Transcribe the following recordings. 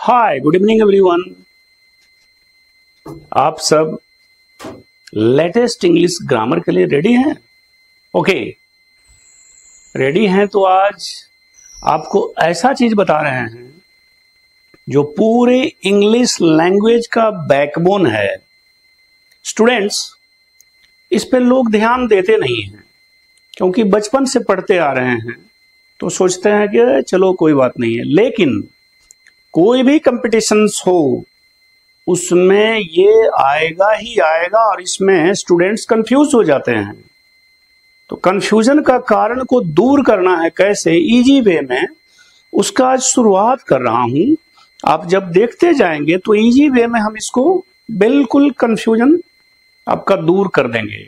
हाय, good evening everyone. आप सब latest English grammar के लिए रेडी हैं? ओके, रेडी हैं तो आज आपको ऐसा चीज बता रहे हैं जो पूरे इंग्लिश लैंग्वेज का बैकबोन है। स्टूडेंट्स, इस पे लोग ध्यान देते नहीं हैं क्योंकि बचपन से पढ़ते आ रहे हैं तो सोचते हैं कि चलो कोई बात नहीं है, लेकिन कोई भी कंपटीशंस हो उसमें ये आएगा ही आएगा और इसमें स्टूडेंट्स कंफ्यूज हो जाते हैं। तो कंफ्यूजन का कारण को दूर करना है कैसे, इजी वे में, उसका आज शुरुआत कर रहा हूं। आप जब देखते जाएंगे तो इजी वे में हम इसको बिल्कुल कंफ्यूजन आपका दूर कर देंगे।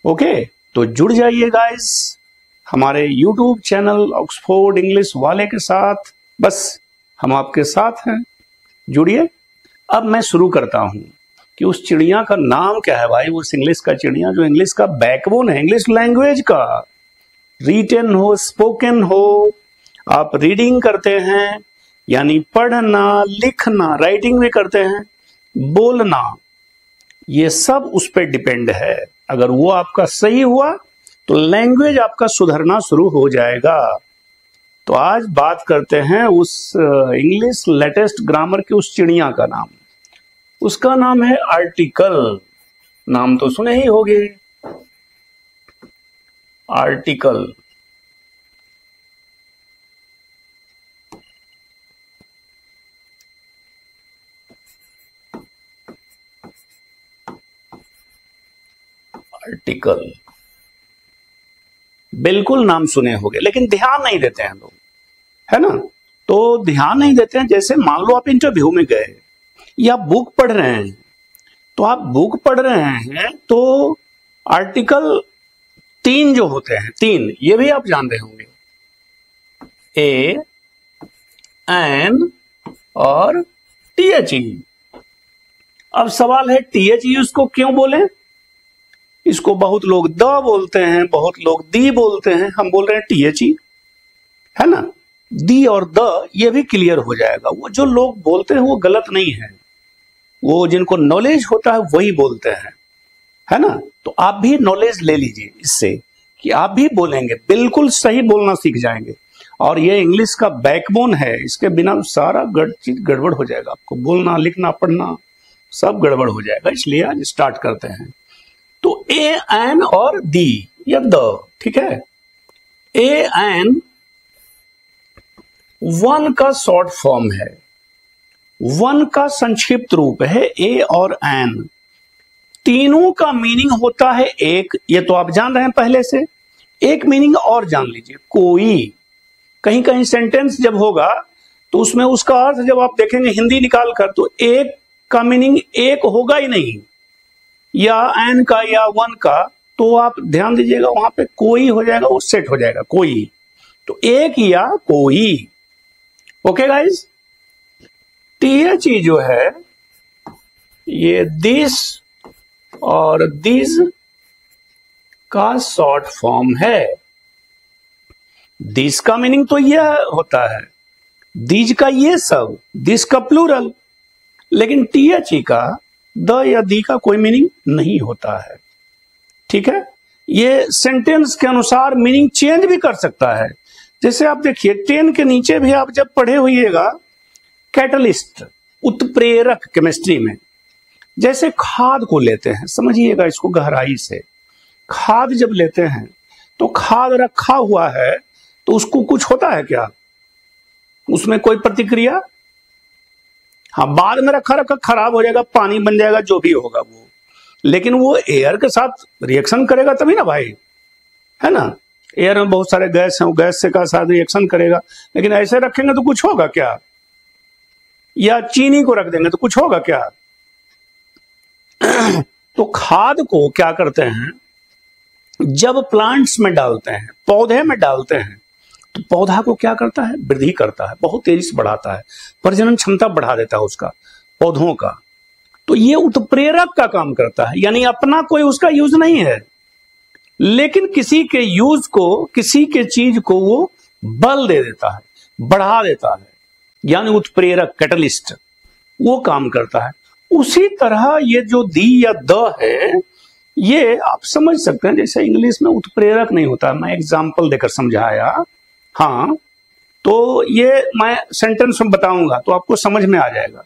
ओके, तो जुड़ जाइए गाइस हमारे यूट्यूब चैनल ऑक्सफोर्ड इंग्लिश वाले के साथ। बस हम आपके साथ हैं, जुड़िए। अब मैं शुरू करता हूं कि उस चिड़िया का नाम क्या है भाई, उस इंग्लिश का चिड़िया जो इंग्लिश का बैकबोन है, इंग्लिश लैंग्वेज का। रिटन हो, स्पोकन हो, आप रीडिंग करते हैं यानी पढ़ना, लिखना, राइटिंग भी करते हैं, बोलना, ये सब उस पर डिपेंड है। अगर वो आपका सही हुआ तो लैंग्वेज आपका सुधरना शुरू हो जाएगा। तो आज बात करते हैं उस इंग्लिश लेटेस्ट ग्रामर की उस चिड़िया का नाम। उसका नाम है आर्टिकल। नाम तो सुने ही होंगे, आर्टिकल। आर्टिकल बिल्कुल नाम सुने होंगे लेकिन ध्यान नहीं देते हैं लोग, है ना। तो ध्यान नहीं देते हैं। जैसे मान लो आप इंटरव्यू में गए या बुक पढ़ रहे हैं, तो आप बुक पढ़ रहे हैं तो आर्टिकल 3 जो होते हैं, 3 ये भी आप जान रहे होंगे, ए, एन और THE। अब सवाल है THE उसको क्यों बोले? इसको बहुत लोग द बोलते हैं, बहुत लोग दी बोलते हैं, हम बोल रहे हैं THE, है ना। दी और द ये भी क्लियर हो जाएगा। वो जो लोग बोलते हैं वो गलत नहीं है, वो जिनको नॉलेज होता है वही बोलते हैं, है ना। तो आप भी नॉलेज ले लीजिए इससे कि आप भी बोलेंगे, बिल्कुल सही बोलना सीख जाएंगे। और ये इंग्लिश का बैकबोन है, इसके बिना सारा चीज गड़बड़ हो जाएगा। आपको बोलना, लिखना, पढ़ना सब गड़बड़ हो जाएगा। इसलिए आज स्टार्ट करते हैं। तो ए, एन और दी या द, ठीक है। ए, एन वन का शॉर्ट फॉर्म है, वन का संक्षिप्त रूप है ए और एन। तीनों का मीनिंग होता है एक, ये तो आप जान रहे हैं पहले से। एक मीनिंग और जान लीजिए, कोई। कहीं कहीं सेंटेंस जब होगा तो उसमें उसका अर्थ जब आप देखेंगे हिंदी निकाल कर, तो एक का मीनिंग एक होगा ही नहीं, या एन का या वन का। तो आप ध्यान दीजिएगा, वहां पे कोई हो जाएगा, वो सेट हो जाएगा, कोई। तो एक या कोई। ओके गाइस, THE जो है ये दिस और दिस का शॉर्ट फॉर्म है। दिस का मीनिंग तो यह होता है, दीज का ये सब, दिस का प्लूरल। लेकिन THE का द या दी का कोई मीनिंग नहीं होता है, ठीक है। ये सेंटेंस के अनुसार मीनिंग चेंज भी कर सकता है। जैसे आप देखिए 10 के नीचे भी आप जब पढ़े होइएगा, कैटलिस्ट, उत्प्रेरक, केमिस्ट्री में। जैसे खाद को लेते हैं, समझिएगा इसको गहराई से। खाद जब लेते हैं तो खाद रखा हुआ है तो उसको कुछ होता है क्या? उसमें कोई प्रतिक्रिया? हाँ, बाद में रखा रखा खराब हो जाएगा, पानी बन जाएगा, जो भी होगा वो। लेकिन वो एयर के साथ रिएक्शन करेगा तभी ना भाई, है ना। एयर में बहुत सारे गैस हैं, वो गैस से का साथ रिएक्शन करेगा। लेकिन ऐसे रखेंगे तो कुछ होगा क्या? या चीनी को रख देंगे तो कुछ होगा क्या? तो खाद को क्या करते हैं, जब प्लांट्स में डालते हैं, पौधे में डालते हैं, तो पौधा को क्या करता है, वृद्धि करता है, बहुत तेजी से बढ़ाता है, प्रजनन क्षमता बढ़ा देता है उसका, पौधों का। तो ये उत्प्रेरक का काम करता है, यानी अपना कोई उसका यूज नहीं है, लेकिन किसी के यूज को, किसी के चीज को वो बल दे देता है, बढ़ा देता है। यानी उत्प्रेरक, कैटलिस्ट, वो काम करता है। उसी तरह ये जो दी या द है, ये आप समझ सकते हैं जैसे इंग्लिश में उत्प्रेरक नहीं होता, मैं एग्जाम्पल देकर समझाया। हाँ, तो ये मैं सेंटेंस में बताऊंगा तो आपको समझ में आ जाएगा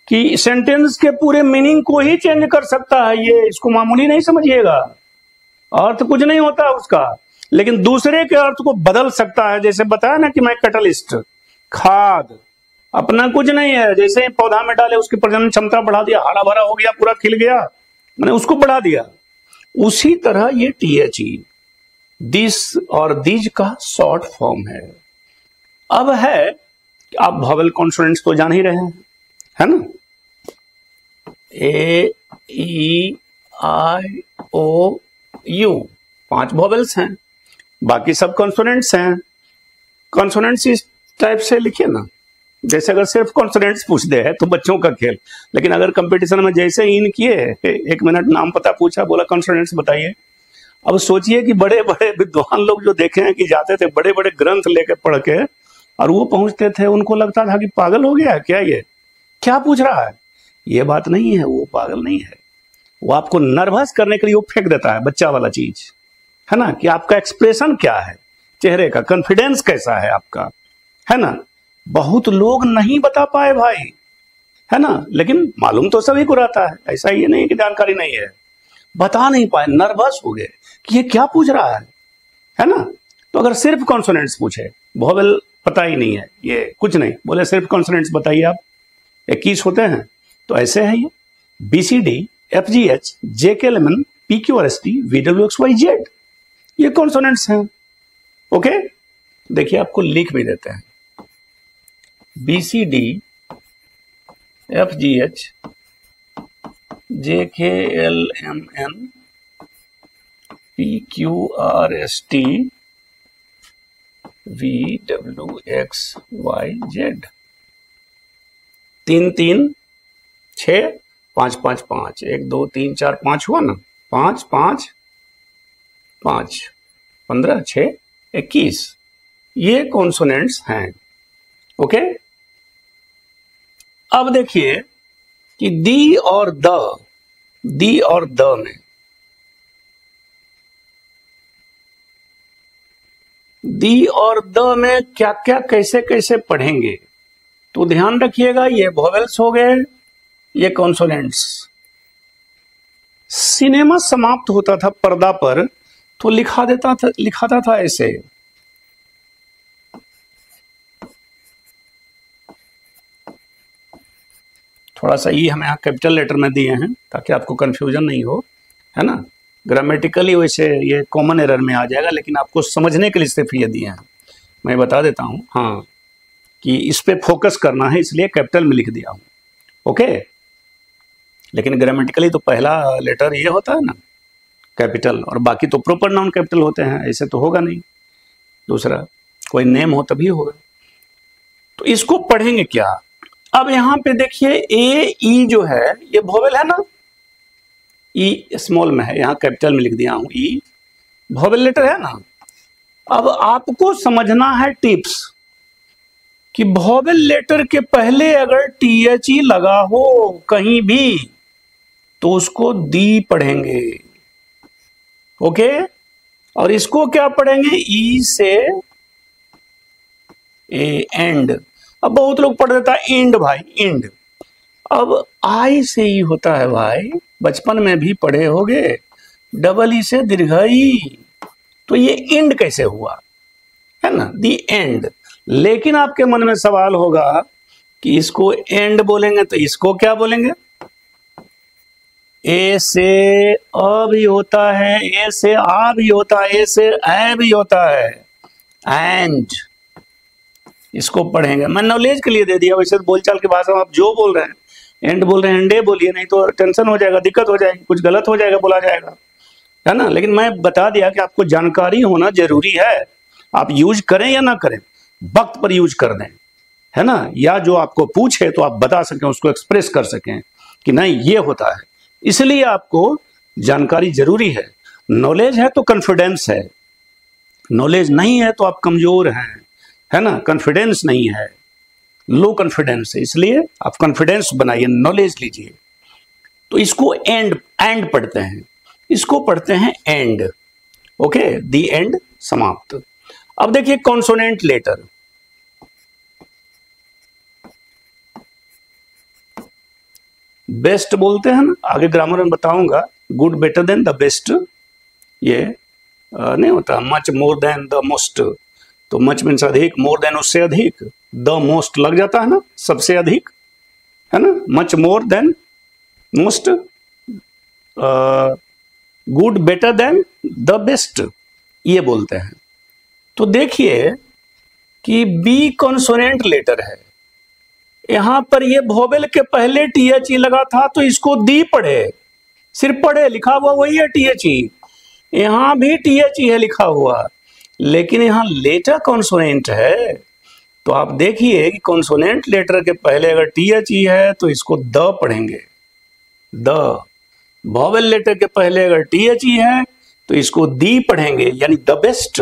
कि सेंटेंस के पूरे मीनिंग को ही चेंज कर सकता है ये, इसको मामूली नहीं समझिएगा। अर्थ कुछ नहीं होता उसका, लेकिन दूसरे के अर्थ को बदल सकता है। जैसे बताया ना कि मैं कैटलिस्ट, खाद, अपना कुछ नहीं है, जैसे ही पौधा में डाले उसकी प्रजनन क्षमता बढ़ा दिया, हरा भरा हो गया, पूरा खिल गया, मैंने उसको बढ़ा दिया। उसी तरह ये THE, दिस और दीज का शॉर्ट फॉर्म है। अब है, आप वोवेल कॉन्सोनेंट्स तो जान ही रहे हैं, है ना, A, E, I, O, U, 5 vowels हैं, बाकी सब कॉन्सोनेंट्स हैं। कॉन्सोनेंट्स इस टाइप से लिखिए ना, जैसे अगर सिर्फ कॉन्सोनेंट्स पूछ दे है तो बच्चों का खेल, लेकिन अगर कंपटीशन में जैसे इन किए, 1 मिनट नाम पता पूछा, बोला कॉन्सोनेंट्स बताइए। अब सोचिए कि बड़े बड़े विद्वान लोग जो देखे हैं कि जाते थे बड़े बड़े ग्रंथ लेके पढ़ के, और वो पहुंचते थे, उनको लगता था कि पागल हो गया क्या, ये क्या पूछ रहा है। ये बात नहीं है, वो पागल नहीं है, वो आपको नर्वस करने के लिए वो फेंक देता है बच्चा वाला चीज, है ना, कि आपका एक्सप्रेशन क्या है, चेहरे का कॉन्फिडेंस कैसा है आपका, है ना। बहुत लोग नहीं बता पाए भाई, है ना, लेकिन मालूम तो सभी को रहता है, ऐसा ही नहीं कि जानकारी नहीं है, बता नहीं पाए, नर्वस हो गए कि ये क्या पूछ रहा है ना। तो अगर सिर्फ कॉन्सोनेंट्स पूछे, वोवेल पता ही नहीं है, ये कुछ नहीं, बोले सिर्फ कॉन्सोनेंट्स बताइए आप, 21 होते हैं, तो ऐसे है ये BCD, FGH, JKLMN, PQRST, VWXYZ, ये कॉन्सोनेंट्स हैं। ओके, देखिए आपको लिख भी देते हैं, BCD, FGH, JKLMN, PQRST, VWXYZ, 3 3 6 5 5 5, 1 2 3 4 5 हुआ ना, 5 5 5 15 6 21, ये कॉन्सोनेंट्स हैं। ओके, अब देखिए कि दी और द में दी और द में क्या क्या कैसे कैसे पढ़ेंगे, तो ध्यान रखिएगा, ये वोवेल्स हो गए, ये कॉन्सोनेंट्स। सिनेमा समाप्त होता था पर्दा पर तो लिखाता था ऐसे, थोड़ा सा ये हम यहाँ कैपिटल लेटर में दिए हैं ताकि आपको कंफ्यूजन नहीं हो, है ना। ग्रामेटिकली वैसे ये कॉमन एरर में आ जाएगा, लेकिन आपको समझने के लिए सिर्फ ये दिए हैं, मैं बता देता हूँ हाँ, कि इस पे फोकस करना है, इसलिए कैपिटल में लिख दिया हूँ। ओके, लेकिन ग्रामेटिकली तो पहला लेटर ये होता है ना कैपिटल, और बाकी तो प्रॉपर नाउन कैपिटल होते हैं, ऐसे तो होगा नहीं, दूसरा कोई नेम हो तभी होगा। तो इसको पढ़ेंगे क्या, अब यहां पे देखिए E जो है ये वोवेल है ना, E स्मॉल में है, यहां कैपिटल में लिख दिया हूं, E वोवेल लेटर है ना। अब आपको समझना है टिप्स कि वोवेल लेटर के पहले अगर THE लगा हो कहीं भी तो उसको दी पढ़ेंगे। ओके, और इसको क्या पढ़ेंगे, E से एंड। अब बहुत लोग पढ़ देता है इंड भाई, इंड। अब I से ही होता है भाई, बचपन में भी पढ़े होगे, डबल E से दीर्घई, तो ये इंड कैसे हुआ, है ना, दी एंड। लेकिन आपके मन में सवाल होगा कि इसको एंड बोलेंगे तो इसको क्या बोलेंगे, ए से अ भी होता है, ए से आ भी होता है, ए से ए भी होता है, एंड। इसको पढ़ेंगे, मैं नॉलेज के लिए दे दिया, वैसे बोलचाल की भाषा में आप जो बोल रहे हैं, एंड बोल रहे हैं एंडे बोलिए, नहीं तो टेंशन हो जाएगा, दिक्कत हो जाएगी, कुछ गलत हो जाएगा, बोला जाएगा, है ना। लेकिन मैं बता दिया कि आपको जानकारी होना जरूरी है, आप यूज करें या ना करें, वक्त पर यूज कर दें, है ना, या जो आपको पूछे तो आप बता सकें, उसको एक्सप्रेस कर सकें कि नहीं ये होता है, इसलिए आपको जानकारी जरूरी है। नॉलेज है तो कॉन्फिडेंस है, नॉलेज नहीं है तो आप कमजोर हैं, है ना, कॉन्फिडेंस नहीं है, लो कॉन्फिडेंस है, इसलिए आप कॉन्फिडेंस बनाइए, नॉलेज लीजिए। तो इसको एंड पढ़ते हैं, इसको पढ़ते हैं एंड। ओके, दी एंड, समाप्त। अब देखिए कॉन्सोनेंट लेटर, बेस्ट बोलते हैं ना, आगे ग्रामर में बताऊंगा, good better than the best, ये नहीं होता, much more than the most, तो मच मीन्स अधिक, मोर देन उससे अधिक, द मोस्ट लग जाता है ना, सबसे अधिक, है ना, much more than most, good better than the best, ये बोलते हैं। तो देखिए कि बी कॉन्सोनेंट लेटर है, यहां पर ये वोवेल के पहले टीएचई लगा था, तो इसको दी पढ़े, सिर्फ पढ़े, लिखा हुआ वही है टीएचई, यहां भी टीएचई है लिखा हुआ, लेकिन यहां लेटर कॉन्सोनेंट है। तो आप देखिए कि कॉन्सोनेंट लेटर के पहले अगर टीएचई है तो इसको द पढ़ेंगे, द। वोवेल लेटर के पहले अगर टीएचई है तो इसको दी पढ़ेंगे, यानी द बेस्ट,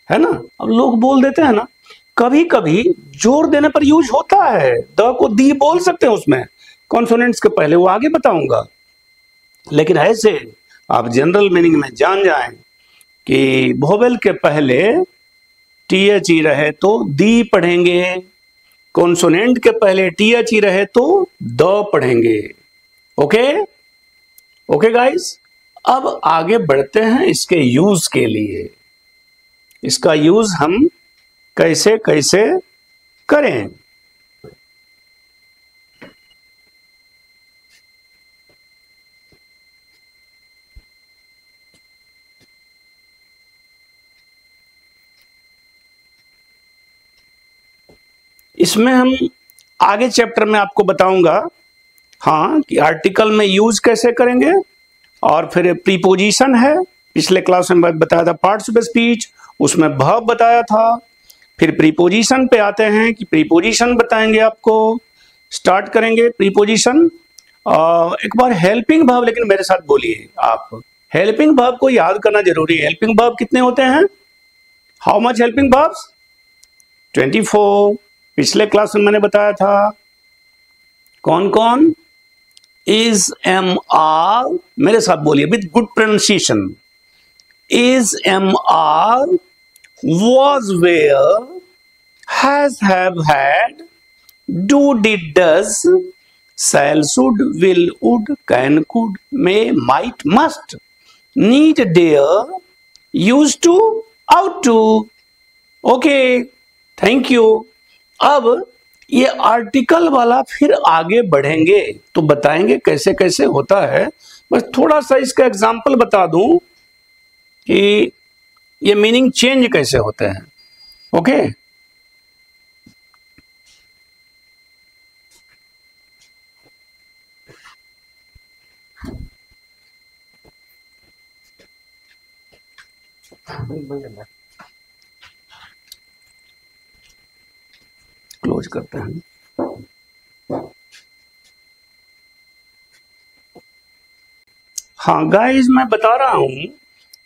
है ना। अब लोग बोल देते हैं ना, कभी कभी जोर देने पर यूज होता है, द को दी बोल सकते हैं उसमें कॉन्सोनेंट्स के पहले, वो आगे बताऊंगा। लेकिन ऐसे आप जनरल मीनिंग में जान जाएं कि वोवेल के पहले टीएचई रहे तो दी पढ़ेंगे, कॉन्सोनेंट के पहले टीएचई रहे तो द पढ़ेंगे। ओके ओके गाइस, अब आगे बढ़ते हैं इसके यूज के लिए, इसका यूज हम कैसे कैसे करें। इसमें हम आगे चैप्टर में आपको बताऊंगा, हाँ, कि आर्टिकल में यूज कैसे करेंगे, और फिर प्रीपोजिशन है, पिछले क्लास में बताया था पार्ट्स ऑफ स्पीच, उसमें वर्ब बताया था। फिर प्रीपोजिशन पे आते हैं कि प्रीपोजिशन बताएंगे आपको, स्टार्ट करेंगे प्रीपोजिशन। एक बार हेल्पिंग वर्ब, लेकिन मेरे साथ बोलिए आप, हेल्पिंग वर्ब को याद करना जरूरी है। हेल्पिंग वर्ब कितने होते हैं, हाउ मच हेल्पिंग वर्ब्स, 24, पिछले क्लास में मैंने बताया था। कौन कौन, इज, एम, आर, मेरे साथ बोलिए with good pronunciation, is, am, are, was, were, has, have, had, do, did, does, shall, should, will, would, can, could, may, might, must, need, dare, used to, ought to। Okay, thank you. अब ये article वाला फिर आगे बढ़ेंगे तो बताएंगे कैसे कैसे होता है। बस थोड़ा सा इसका एग्जाम्पल बता दूं कि ये मीनिंग चेंज कैसे होते हैं। ओके, क्लोज करते हैं। हाँ गाइस, मैं बता रहा हूं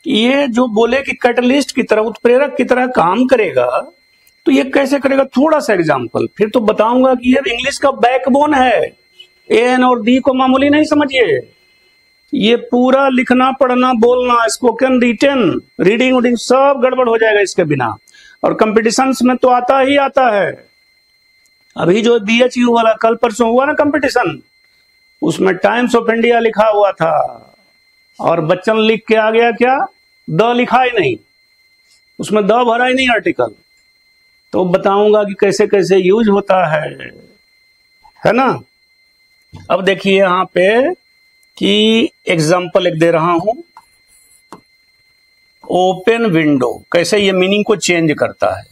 कि ये जो बोले कि कैटलिस्ट की तरह, उत्प्रेरक की तरह काम करेगा, तो ये कैसे करेगा, थोड़ा सा एग्जांपल, फिर तो बताऊंगा कि ये इंग्लिश का बैकबोन है। ए एन और दी को मामूली नहीं समझिए, ये पूरा लिखना पढ़ना बोलना, स्पोकन रिटन रीडिंग उडिंग सब गड़बड़ हो जाएगा इसके बिना, और कंपटीशंस में तो आता ही आता है। अभी जो बीएचयू वाला कल परसों हुआ ना कंपटीशन, उसमें टाइम्स ऑफ इंडिया लिखा हुआ था और बच्चन लिख के आ गया क्या, द लिखा ही नहीं, उसमें द भरा ही नहीं आर्टिकल। तो बताऊंगा कि कैसे कैसे यूज होता है ना। अब देखिए यहां पे कि एग्जाम्पल एक दे रहा हूं, ओपन विंडो, कैसे ये मीनिंग को चेंज करता है।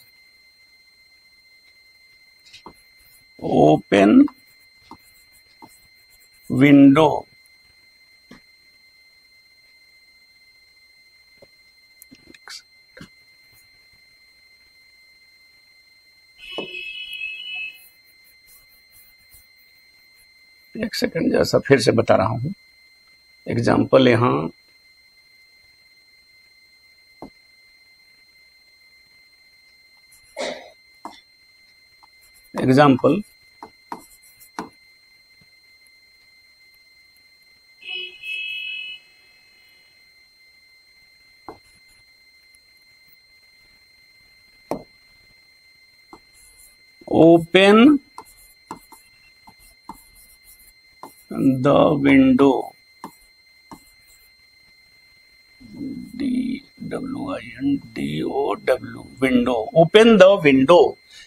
ओपन विंडो, एक सेकंड जैसा फिर से बता रहा हूं एग्जाम्पल। यहां example, open the window, DWINDOW, window, open the window.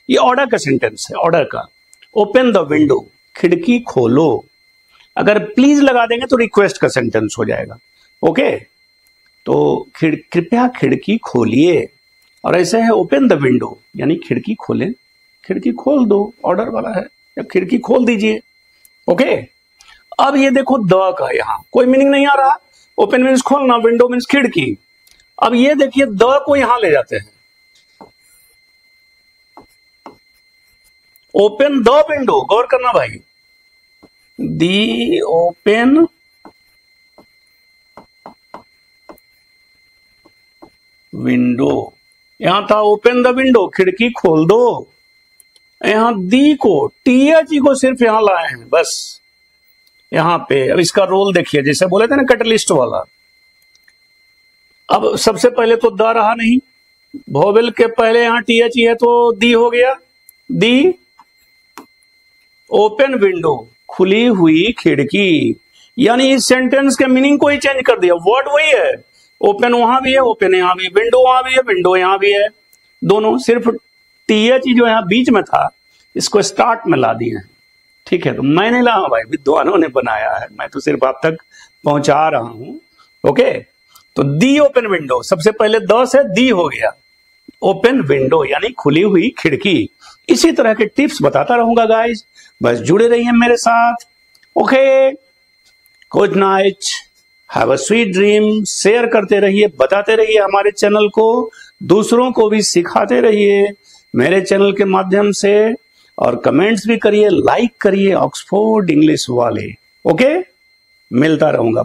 ये ऑर्डर का सेंटेंस है, ऑर्डर का। ओपन द विंडो, खिड़की खोलो। अगर प्लीज लगा देंगे तो रिक्वेस्ट का सेंटेंस हो जाएगा। ओके, तो कृपया खिड़की खोलिए, और ऐसे है ओपन द विंडो यानी खिड़की खोले, खिड़की खोल दो, ऑर्डर वाला है, या खिड़की खोल दीजिए। ओके, अब ये देखो द का यहां कोई मीनिंग नहीं आ रहा। ओपन मीन्स खोलना, विंडो मीन्स खिड़की। अब ये देखिए द को यहां ले जाते हैं, ओपन द विंडो, गौर करना भाई, दी ओपन विंडो, यहां था ओपन द विंडो, खिड़की खोल दो। यहां दी को, टीएच को सिर्फ यहां लाए हैं बस यहां पे। अब इसका रोल देखिए, जैसे बोले थे ना कैटलिस्ट वाला। अब सबसे पहले तो द रहा नहीं, वोवेल के पहले यहां टीएच है तो दी हो गया, दी ओपन विंडो, खुली हुई खिड़की। यानी इस सेंटेंस के मीनिंग को ही चेंज कर दिया, वर्ड वही है, ओपन वहां भी है, ओपन यहां भी, विंडो वहां भी है, विंडो यहां भी है, दोनों। सिर्फ टीएच जो यहां बीच में था इसको स्टार्ट में ला दिए हैं। ठीक है, तो मैं नहीं लाया भाई, विद्वानों ने बनाया है, मैं तो सिर्फ आप तक पहुंचा रहा हूं। ओके, तो दी ओपन विंडो, सबसे पहले द से दी हो गया, ओपन विंडो यानी खुली हुई खिड़की। इसी तरह के टिप्स बताता रहूंगा गाइस, बस जुड़े रहिए मेरे साथ। Okay, good night, have a sweet dream. Share करते रहिए, बताते रहिए हमारे चैनल को, दूसरों को भी सिखाते रहिए मेरे चैनल के माध्यम से, और कमेंट्स भी करिए, लाइक करिए ऑक्सफोर्ड इंग्लिश वाले। ओके, मिलता रहूंगा।